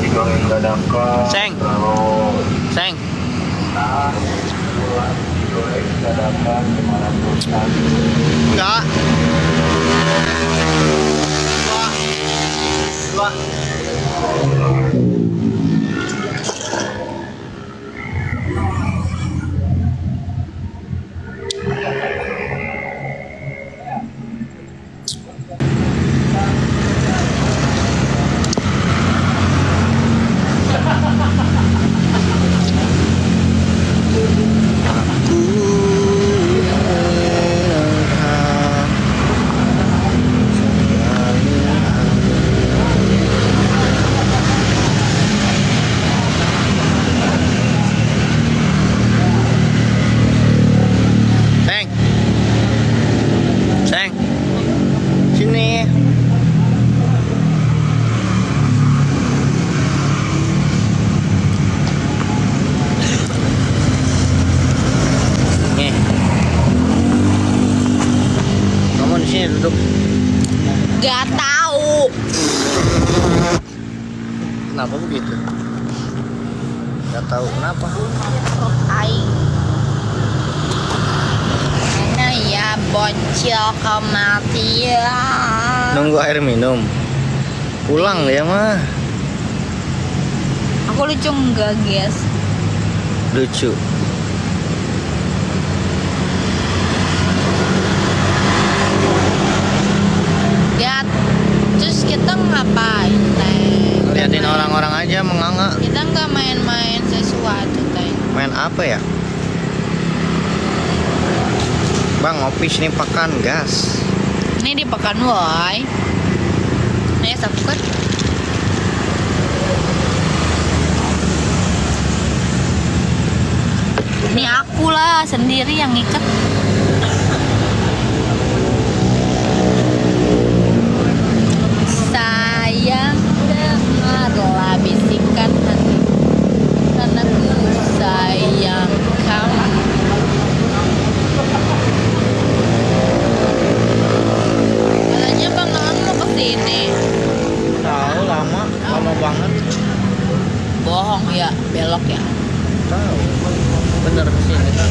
digoreng dadakan. Seng. Terus Seng. digoreng dadakan 500-an. Enggak. Dua. Seng. Seng. Sini. Nih. Kamu di sini duduk. Gak tahu. Kenapa begitu? Gak tahu kenapa. Aing. Mana ya bocil kematian. Nunggu air minum. Pulang ya mah. Aku lucu enggak, guys? Lucu. Lihat. Terus kita ngapain, Teh? Liatin orang-orang aja menganga. Kita nggak main-main sesuatu, Teh. Main apa ya? Bang, ngopi sini pakan gas. Ini di Pekan Woi. Ini satu kan? Ini aku lah sendiri yang ikat. Sayang dengarlah bisikan hati, karena ku sayang kamu. Katanya Bang Aan mau kesini. Tahu lama banget. Bohong ya, belok ya. Tahu. Bener kesini kan.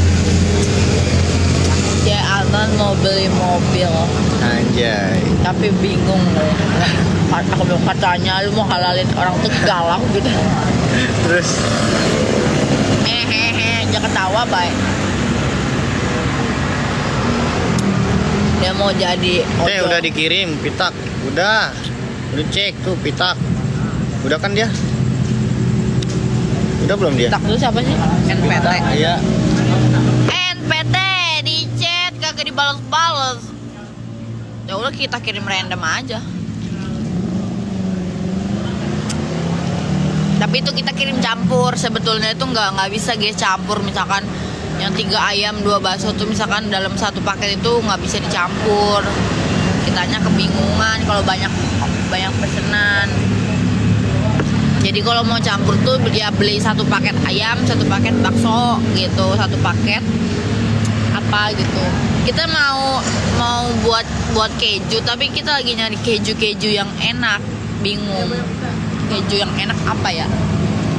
Ya Alman mau beli mobil, Anjay. tapi bingung loh. Aku bilang katanya lu mau halalin orang Tegal aku gitu. Terus Jangan ketawa baik. Dia mau jadi ojol. udah dikirim pitak. Udah cek tuh pitak. Udah kan dia? Udah belum dia? Tak dulu siapa sih? NPT. Iya. NPT di chat kagak dibalas-balas. Ya udah kita kirim random aja. Tapi itu kita kirim campur. Sebetulnya itu nggak bisa guys campur. Misalkan yang 3 ayam 2 bakso tuh misalkan dalam satu paket itu nggak bisa dicampur. Kitanya kebingungan kalau banyak pesanan. Jadi kalau mau campur tuh dia beli 1 paket ayam, 1 paket bakso gitu, 1 paket apa gitu. Kita mau buat keju, tapi kita lagi nyari keju yang enak, bingung. Keju yang enak apa ya?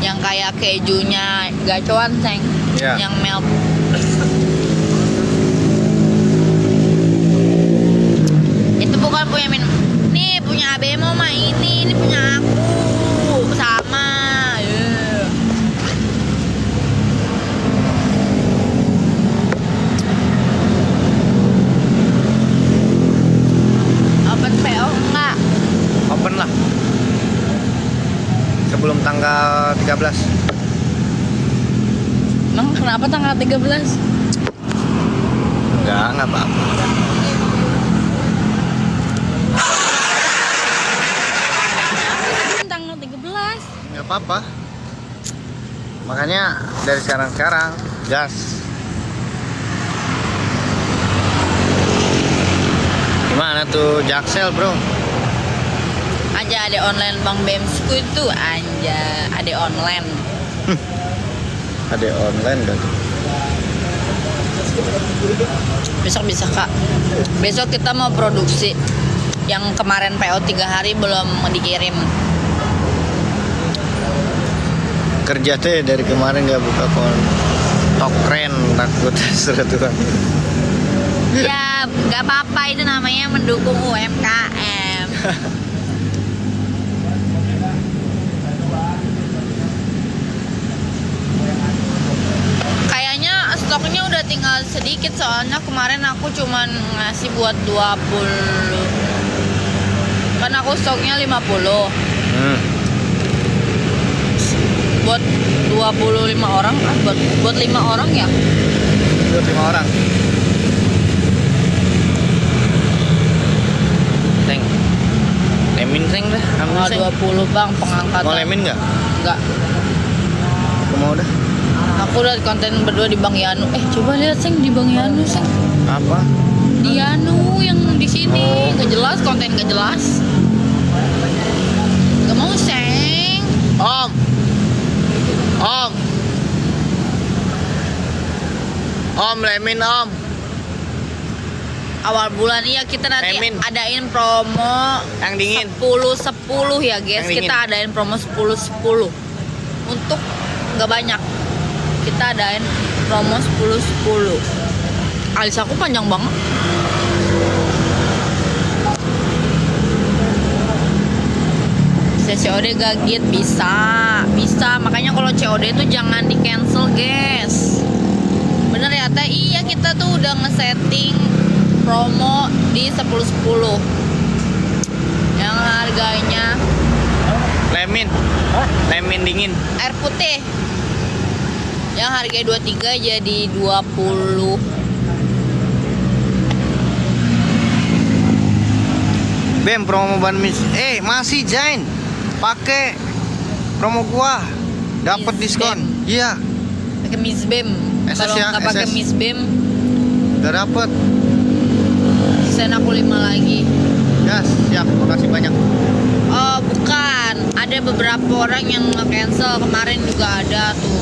Yang kayak kejunya gacoan, Seng. Ya. Yang melt. Itu bukan punya minum. Nih punya Abemo mah ini punya aku. Sama. Yeah. Open PO enggak? Open lah. Sebelum tanggal 13. Emang kenapa tanggal 13? Enggak apa-apa. Tanggal 13. Enggak apa-apa. Makanya dari sekarang gas. Gimana tuh Jaksel, Bro? Aja ada online Bang Bemsku itu aja ada online. Ada online dah tuh. Besok bisa Kak. Besok kita mau produksi. Yang kemarin PO 3 hari belum dikirim. kerja teh dari kemarin nggak buka kontak keren takut seratuan. Ya nggak apa-apa, itu namanya mendukung UMKM. Kayaknya stoknya udah tinggal sedikit, soalnya kemarin aku cuman ngasih buat 20. Kan aku stoknya 50. Buat 25 orang kan, buat 5 orang ya. Itu 5 orang. Seng. Lemin seng dah. Ambil Oh, seng. 20 bang pengangkatan. Mau lemin nggak? Enggak. Aku mau dah. Aku lihat konten berdua di Bang Yanu. Coba lihat seng di Bang Yanu seng. Apa? Di Yanu yang di sini nggak jelas, konten nggak jelas. Gak mau seng. Om. Om. Om lemin om. Awal bulan iya kita nanti Lemin. adain promo Yang dingin. 10-10 ya guys. Yang dingin. Kita adain promo 10-10 untuk nggak banyak. Kita adain promo 10-10. Alis aku panjang banget. COD gagit bisa, makanya kalau COD itu jangan di cancel guys. Bener ya teh? Iya, kita tuh udah ngesetting promo di 10-10 yang harganya Lemin. Lemin dingin. air putih yang harganya 23 jadi 20. Bem promo ban mis. Masih Jain. Pakai promo gua. Dapat Miss diskon. Iya. Pakai Miss Bem. SS Kalau ya, nggak pakai SS. Miss Bem, Udah dapat. send aku 5 lagi. Gas, siap. Makasih banyak. Oh bukan, ada beberapa orang yang nge-cancel kemarin juga ada tuh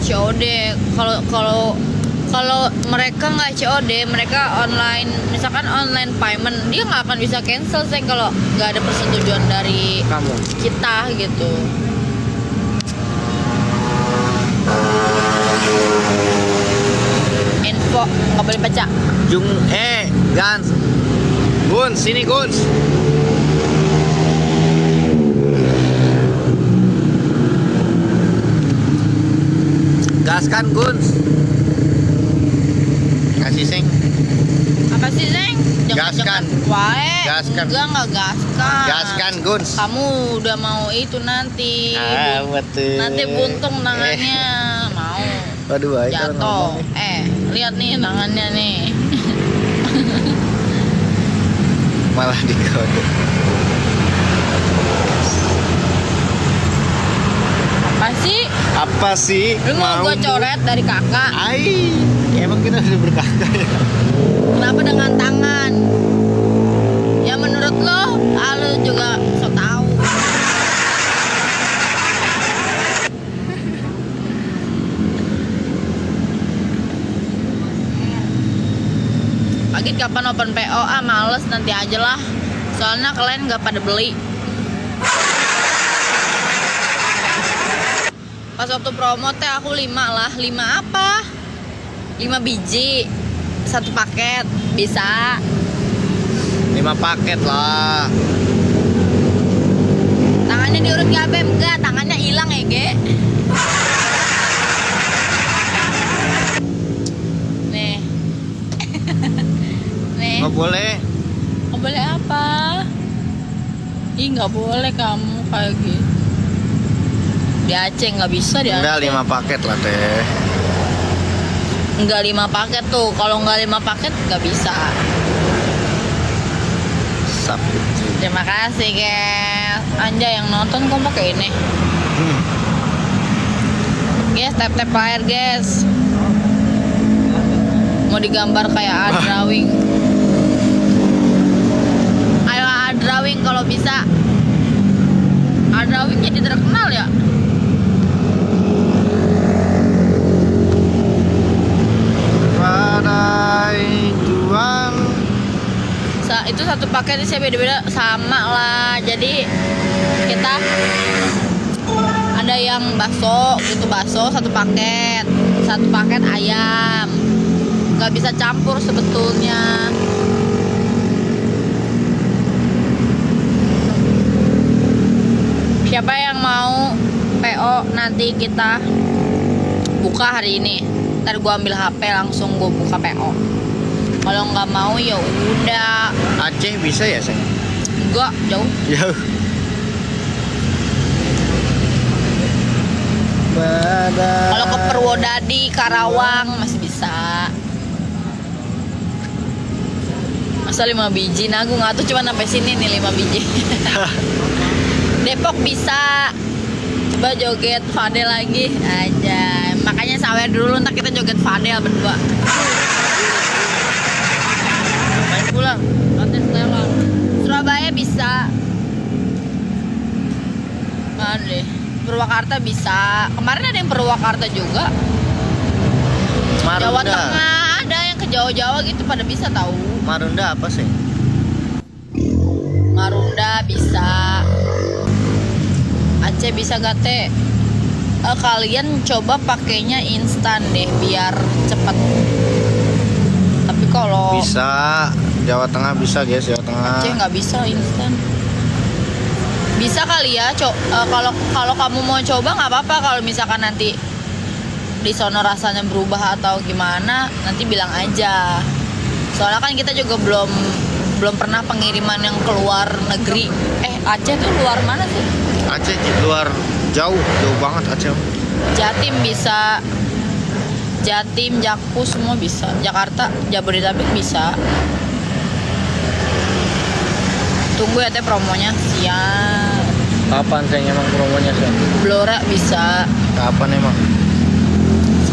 COD. Kalau mereka nggak COD, mereka online, misalkan online payment, dia nggak akan bisa cancel sih kalau nggak ada persetujuan dari Kamu. kita gitu. Info nggak boleh baca. Jung Gans. Guns, sini Guns. Gaskan Guns. Kasih sing. Apa sih Zeng? Gaskan. Wae. Gaskan. Enggak gaskan. Gaskan Guns. Kamu udah mau itu nanti. Betul. Nanti buntung tangannya. Mau Waduh, ayo kalau jatuh. ngomong nih. Lihat nih tangannya nih. Malah dikode. Apa sih? Apa sih? Lu mau gua coret dari kakak? Ai, emang kita sudah berkata ya. Kenapa dengan tangan? Ya menurut lo, lu juga so tau. Pagi kapan open PO? Males, nanti aja lah. Soalnya kalian nggak pada beli. Pas waktu promo teh aku 5 lah. 5 apa? 5 biji. 1 paket. Bisa. 5 paket lah. Tangannya diurut gak Bem? Enggak, tangannya hilang ya Ge. Nih. Nih. Nggak boleh. Nggak boleh apa? Ih nggak boleh kamu kayak gitu. Di Aceh nggak bisa di Aceh. Enggak 5 paket lah teh. Enggak 5 paket tuh. Kalau nggak 5 paket nggak bisa. Sapi. Terima kasih guys. Anjay yang nonton kok pakai ini. Guys, tap air guys. Mau digambar kayak art drawing. Ayo art drawing kalau bisa. Art drawing jadi terkenal ya. Badai juang. Itu satu paket sih beda-beda sama lah. Jadi kita ada yang yang bakso gitu, bakso satu paket ayam, nggak bisa campur sebetulnya. Siapa yang mau PO nanti kita buka hari ini, ntar gua ambil HP langsung gua buka PO. Kalau nggak mau ya udah. Aceh bisa ya sayang? Enggak, jauh. Jauh. Kalau ke Purwodadi, Karawang masih bisa. Masa 5 biji? Nah, gue nggak tahu, cuma sampai sini nih 5 biji. Depok bisa. Coba joget Fadel lagi aja. Makanya sawer dulu, ntar kita joget Fadel berdua. Main pulang. Nanti setelan. Surabaya bisa. Mana deh? Purwakarta bisa. Kemarin ada yang Purwakarta juga. Jawa Marunda. Tengah ada yang ke Jawa-Jawa gitu pada bisa tahu. Marunda apa sih? Marunda bisa. Aceh bisa gak teh? Kalian coba pakainya instan deh biar cepet. Tapi kalau Bisa. Jawa Tengah bisa guys, Jawa Tengah. Aceh nggak bisa instan. Bisa kali ya, kalau kamu mau coba nggak apa-apa. Kalau misalkan nanti di sono rasanya berubah atau gimana, nanti bilang aja. Soalnya kan kita juga belum pernah pengiriman yang keluar negeri. Aceh tuh luar mana sih? Aceh di luar jauh banget Aceh. Jatim bisa, Jatim, Jakpus semua bisa. Jakarta, Jabodetabek bisa. Tunggu ya teh promonya. Siap. Kapan sayang emang promonya sayang? Blora bisa. Kapan emang?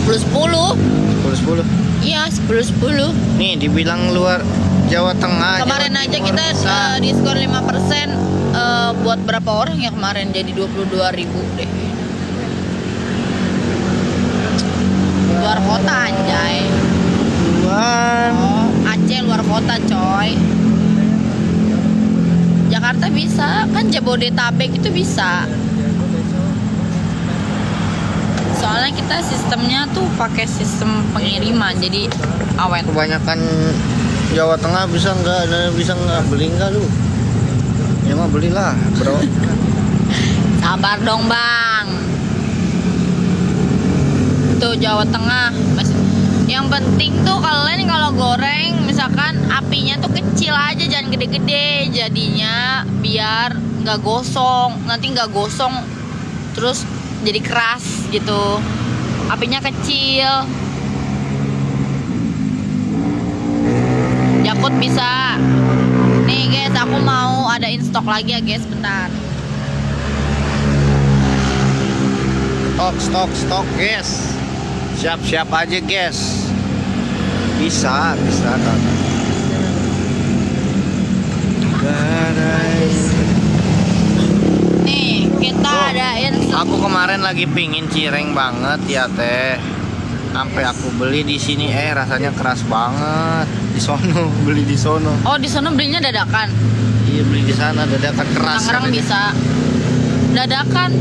10-10. 10-10. Iya, 10-10. Nih dibilang luar Jawa Tengah. Kemarin Jawa aja Timur kita bisa. diskon 5%. Buat berapa orang ya kemarin, jadi 22.000 deh. Luar kota anjay. Luar. Oh, Aceh luar kota coy. Jakarta bisa, kan Jabodetabek itu bisa. Soalnya kita sistemnya tuh pakai sistem pengiriman, jadi awet. Kebanyakan Jawa Tengah bisa nggak beli nggak lu? Ya mah belilah bro. Sabar dong bang. Tuh Jawa Tengah masih. Yang penting tuh kalian kalau goreng misalkan apinya tuh kecil aja, jangan gede-gede, jadinya biar nggak gosong. Nanti nggak gosong terus jadi keras gitu. Apinya kecil. Yakut bisa. Nih guys, aku mau adain stok lagi ya guys, bentar. Stok guys. Siap-siap aja guys. Bisa kan. Nih, kita adain Aku kemarin lagi pingin cireng banget ya teh. Sampai aku beli di sini rasanya keras banget. Di sono beli di sono. Oh, di sana belinya dadakan. Iya beli di sana dadakan keras. Tangerang katanya. bisa dadakan.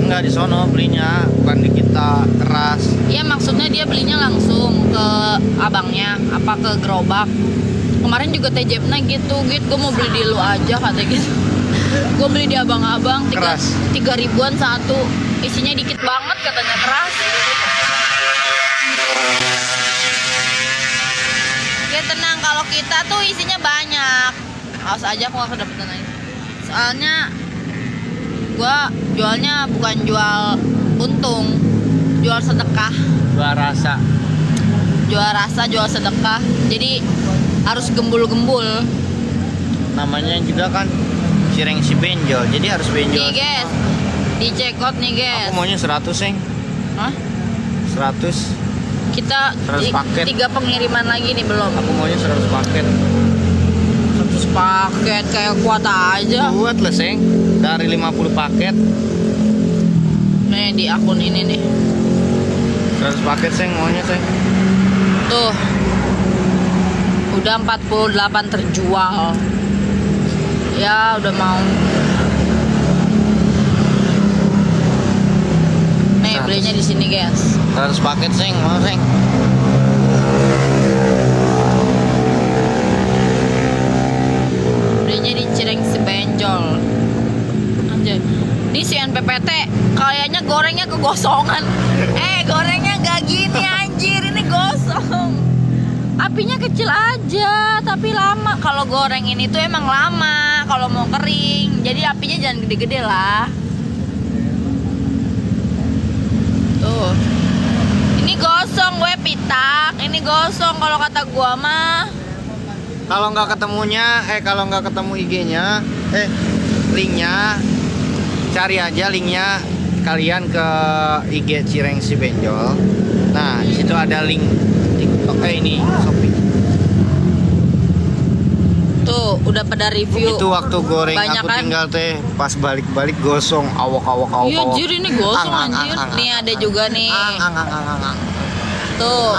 Enggak di sono belinya, bukan di kita keras. Iya, maksudnya dia belinya langsung ke abangnya, apa ke gerobak. Kemarin juga TJP-nya gitu, gue mau beli di lu aja katanya gitu. Gue beli di abang-abang Keras. 3.000-an satu. Isinya dikit banget katanya, keras. Ya tenang, kalau kita tuh isinya banyak. Awas aja aku gak kedapetan lagi. Soalnya gua jualnya bukan jual untung, jual sedekah. Dua rasa. Jual rasa, jual sedekah. Jadi harus gembul-gembul. Namanya juga kan cireng si benjol, jadi harus benjol. Nih guys, dicekot nih guys. Aku maunya 100 seng. Hah? 100. Kita 100 paket. 3 pengiriman lagi nih belum. Aku maunya 100 paket. 100 paket kayak kuat aja. Buat lah seng. Dari 50 paket. Nih di akun ini nih. 100 paket seng maunya seng. Tuh. Udah 48 terjual. Ya udah mau. belinya di sini guys. 100 paket seng, mau seng. Belinya di Cirengsi Benjol. Anjay. Ini si NPPT kayaknya gorengnya kegosongan. Gorengnya gak gini anjir, ini gosong. Apinya kecil aja, tapi lama. Kalau goreng ini tuh emang lama kalau mau kering. Jadi apinya jangan gede-gede lah. Tuh. Ini gosong gue pitak. Ini gosong kalau kata gua mah. Kalau nggak ketemunya, kalau nggak ketemu IG-nya, linknya, cari aja linknya kalian ke IG Cirengsi Benjol. Nah, di situ ada link TikTok ini Shopee. Tuh, udah pada review. Itu waktu goreng Banyak aku kan? tinggal teh pas balik-balik gosong, awak. Iya, anjir ini gosong anjir. Nih ada juga nih. Tuh,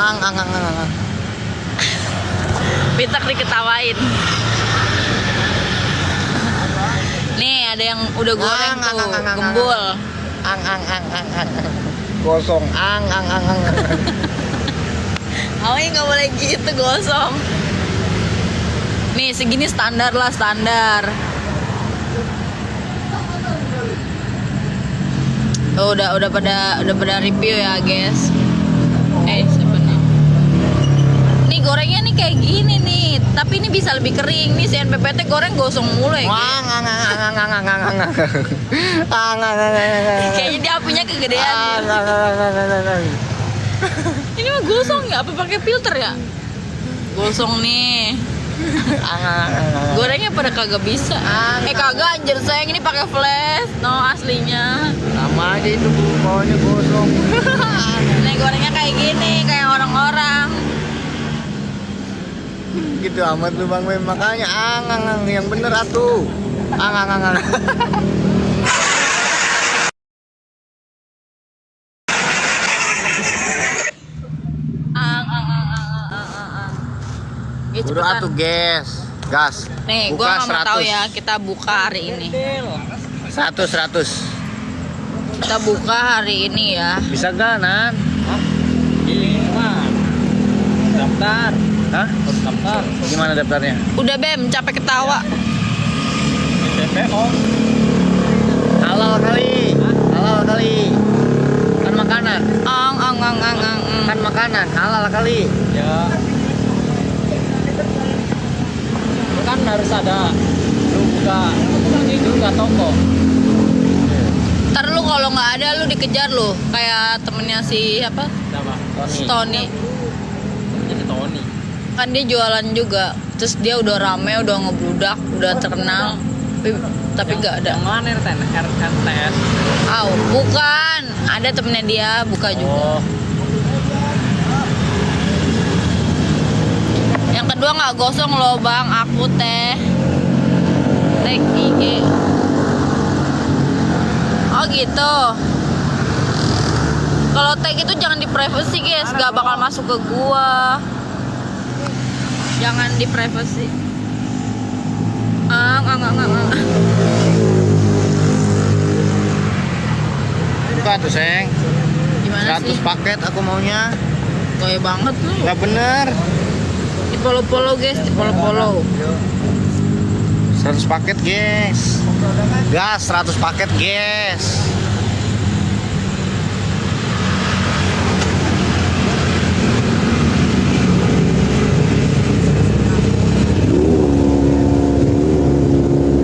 pitak diketawain. Nih ada yang udah goreng tuh, gembul. Gosong. Awalnya nggak boleh gitu gosong. Nih segini standar lah, standar. Oh, udah pada review ya guys. Siapa nih? Nih gorengnya nih kayak gini nih, tapi ini bisa lebih kering. Nih si NPPT goreng gosong mulu ya. Kayaknya dia apinya kegedean. Ini mah gosong ya? Apa pakai filter ya? Gosong nih. Gorengnya pada kagak bisa. Kagak anjir sayang, ini pakai flash. No, aslinya. Sama aja itu bawahnya gosong. Nih gorengnya kayak gini, kayak orang-orang. Gitu amat lu Bang Mem, makanya yang bener atuh. Ya, Udah cepetan. atuh gas. Nih, Buka gua nggak mau tahu 100. ya, kita buka hari ini. 100. Kita buka hari ini ya. Bisa gak, Nan? Ini mah daftar. Hah? Daftar. Gimana daftarnya? Udah Bem, capek ketawa. DPO. Halal kali. Kan makanan. Kan makanan, halal kali. Ya. Kan harus ada. Lu buka itu nggak toko. Ntar lu kalau nggak ada lu dikejar lu, kayak temennya si apa? Siapa? Tony. Jadi Tony. Kan dia jualan juga. Terus dia udah rame, udah ngebludak, udah terkenal. Tapi nggak ada. Yang mana RTS? Bukan. Ada temennya dia buka juga. Oh. Yang kedua nggak gosong loh bang, aku teh tag IG. Oh gitu. Kalau tag itu jangan di privacy guys, nggak bakal masuk ke gua. Jangan di privacy. Buka tuh, Seng. Gimana 100 sih? paket aku maunya. Gaya banget lu. Gak bener. Di follow guys, di follow. 100 paket, guys. Gas 100 paket, guys.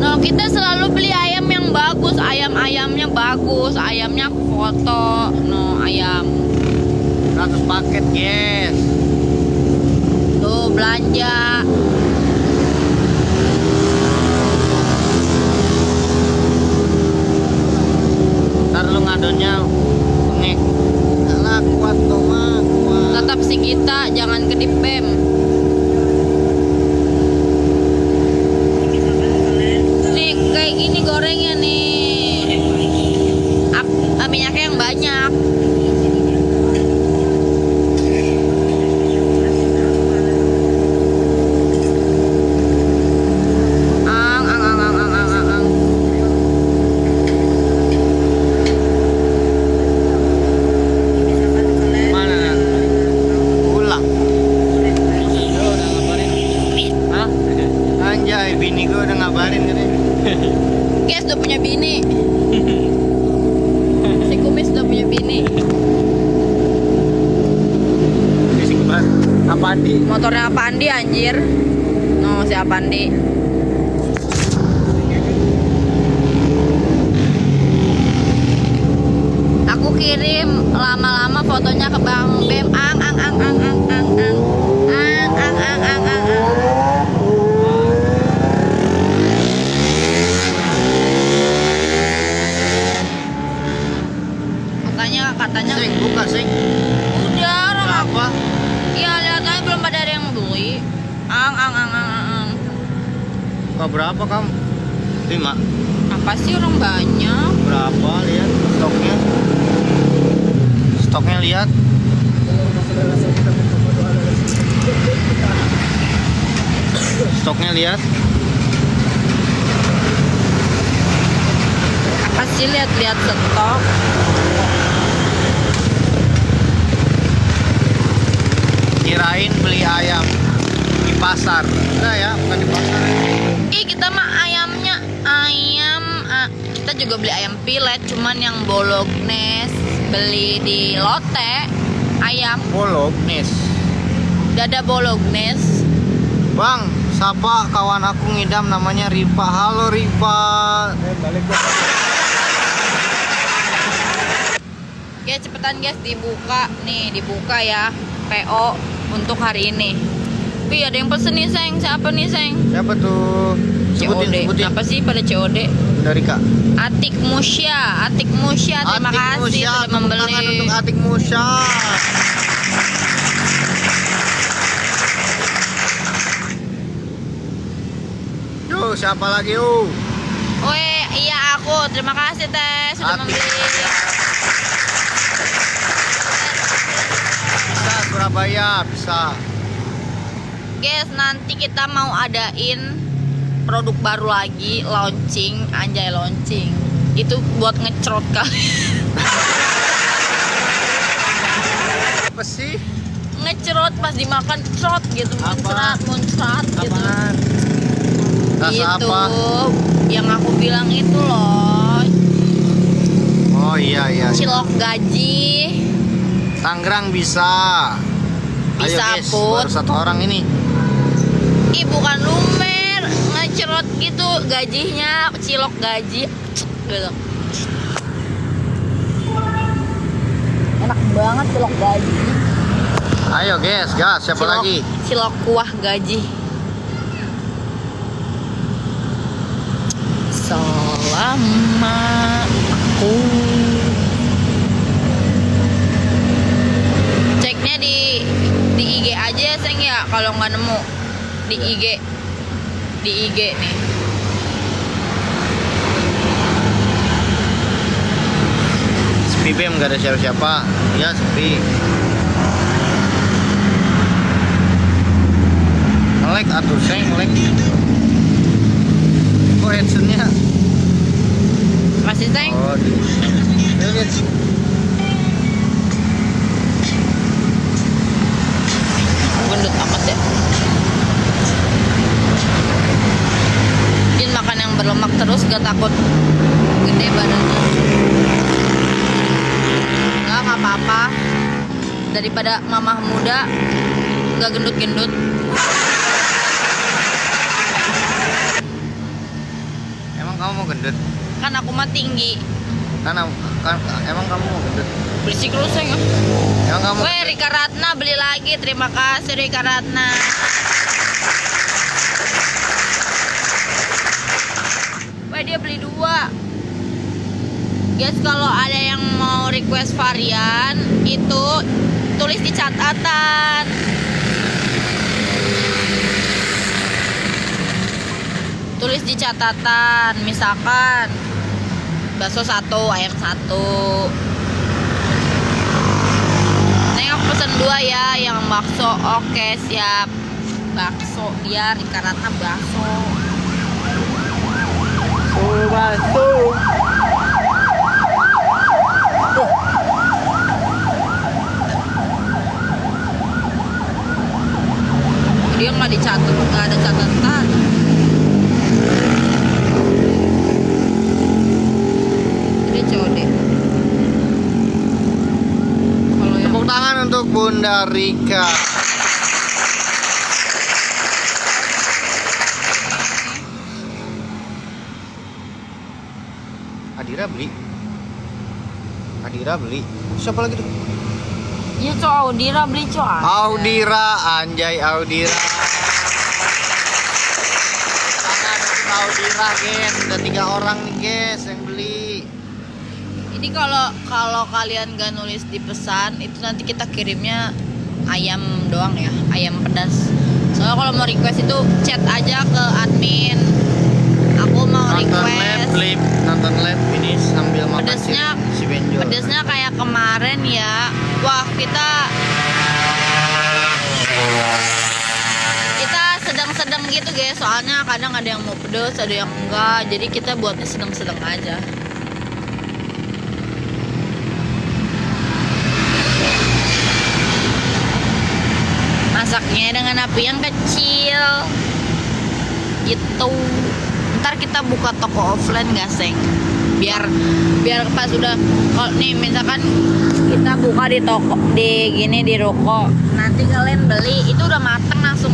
Nah, kita selalu beli ayam yang bagus, ayamnya bagus, ayamnya aku foto, no ayam. 100 paket, guys. Tuh belanja. Ntar lu ngadonnya bengek. Alah, kuat kok, mah. Kuat. Tetap si kita, jangan kedip Bem. Nih kayak gini gorengnya nih. Minyaknya yang banyak. Ang. Guys udah punya bini. Si Kumis udah punya bini. Bising banget. Apaan di? Motornya Apandi anjir. No, si Apandi. Aku kirim lama-lama fotonya ke Bang Bem. Ang. Katanya Sing, buka sing. udah orang Apa? iya lihat aja belum ada yang beli. Ang. Kok berapa kamu? 5. Apa sih orang banyak? Berapa lihat stoknya? Stoknya lihat. Stoknya lihat. Apa sih lihat-lihat stok? Kirain beli ayam di pasar. Enggak ya, bukan di pasar. Ih kita mah ayamnya kita juga beli ayam pilet, cuman yang bolognese beli di Lotte. Ayam Bolognese. dada bolognese. Bang, sapa kawan aku ngidam namanya Riva. Halo Riva. Guys cepetan guys dibuka ya PO untuk hari ini. Wih ada yang pesen nih Seng. Siapa nih Seng? Siapa tuh? COD. Sebutin. Apa sih pada COD? Dari Kak. Atik Musya. Terima kasih sudah membeli. Tangan untuk Atik Musya. Yo, siapa lagi yuk? Weh, iya aku. Terima kasih Teh sudah Atik. membeli. Bisa Surabaya, bisa. Guys, nanti kita mau adain produk baru lagi, launching, anjay launching. Itu buat ngecrot kali. Apa sih? Ngecrot pas dimakan crot gitu, Apa? muncrat gitu. Apaan? Rasa Itu apa? yang aku bilang itu loh, Oh iya. cilok gaji. Tangerang bisa. Ayo Bisa, guys, Put. baru 1 orang ini. Ih bukan lumer, ngecerot gitu gajinya, cilok gaji gitu. Enak banget cilok gaji. Ayo guys, gas. Siapa lagi? Cilok kuah gaji. Selama aku ceknya di IG aja ya Seng ya, kalau nggak nemu di IG nih. Sepi Bem, gak ada siapa-siapa. Ya sepi. Ngelek atuh Seng, ngelek. Kok headsetnya? Masih Seng? Oh, lihat. Gendut amat ya. Jin makan yang berlemak terus gak takut gede badannya. Nggak apa-apa. Daripada mamah muda gak gendut-gendut. Emang kamu mau gendut? Kan aku mah tinggi. Emang kamu mau gendut? Berisik lu Seng. Emang kamu? Weh Rika Ratna beli lagi. Terima kasih Rika Ratna. Weh dia beli 2. Guys kalau ada yang mau request varian itu tulis di catatan. Tulis di catatan, misalkan bakso 1, ayam 1. Neng aku pesen 2 ya, yang bakso. Oke siap. Bakso dia Rika Ratna bakso. Dia nggak dicatat, nggak ada catatan. gede. Kalau yang Tepuk tangan untuk Bunda Rika. Adira beli. Siapa lagi tuh? ya cowok Audira beli cowok. Audira, anjay Audira. Tangan untuk Audira, guys. Udah 3 orang nih, guys, yang beli. Ini kalau kalian gak nulis di pesan itu nanti kita kirimnya ayam doang ya, ayam pedas. Soalnya kalau mau request itu chat aja ke admin. Aku mau request Nonton live ini sambil makan pedesnya, si benjol. pedesnya kayak kemarin ya. Wah, kita sedang-sedang gitu guys. Soalnya kadang ada yang mau pedes, ada yang enggak. Jadi kita buatnya sedang-sedang aja. Masaknya dengan api yang kecil gitu. Ntar kita buka toko offline gak seng, biar pas udah kalau nih misalkan kita buka di toko di ruko, nanti kalian beli itu udah mateng langsung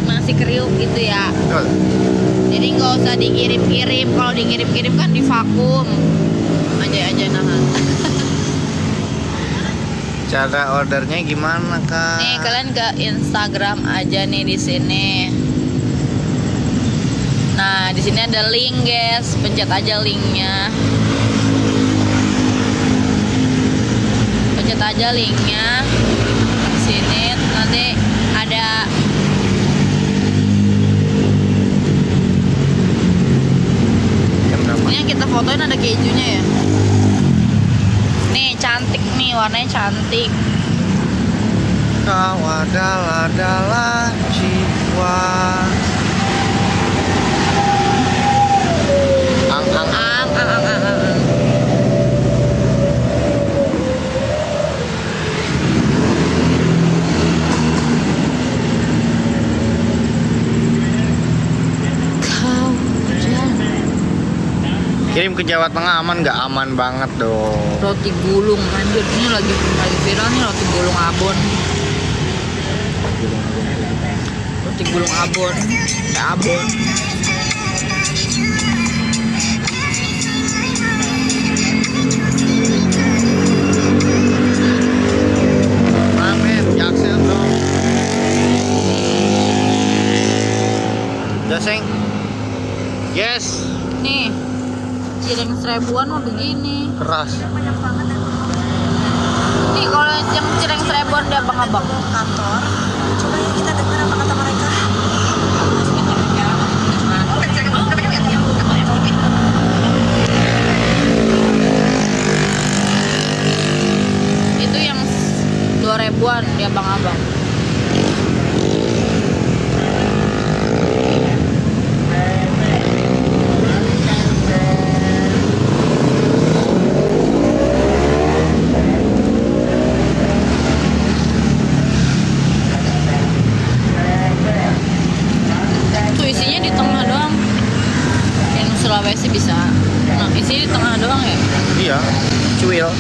masih kriuk gitu ya. Betul. Jadi nggak usah dikirim-kirim. Kalau dikirim-kirim kan di vakum aja nahan. Cara ordernya gimana, Kak? Nih kalian ke Instagram aja nih di sini. Nah, di sini ada link, guys. Pencet aja linknya. Pencet aja linknya. Di sini nanti ada Jam berapa? ini yang kita fotoin ada kejunya ya. Nih cantik nih, warnanya cantik. Kau adalah jiwa. Ang. Kau Kirim ke Jawa Tengah aman nggak? Aman banget dong. roti gulung, anjir ini lagi viral nih roti gulung Abon. Roti gulung Abon, kayak Abon. Amin, Jaksel dong. Udah, Seng. Yes, Nih, cireng seribuan mah begini. keras. Nih kalau yang cireng seribuan di abang-abang kantor, coba ya kita dengar apa kata mereka. Itu yang 2.000-an di abang-abang. Isinya di tengah doang. Yang Sulawesi bisa. Nah, isinya di tengah doang ya. Iya, cuil.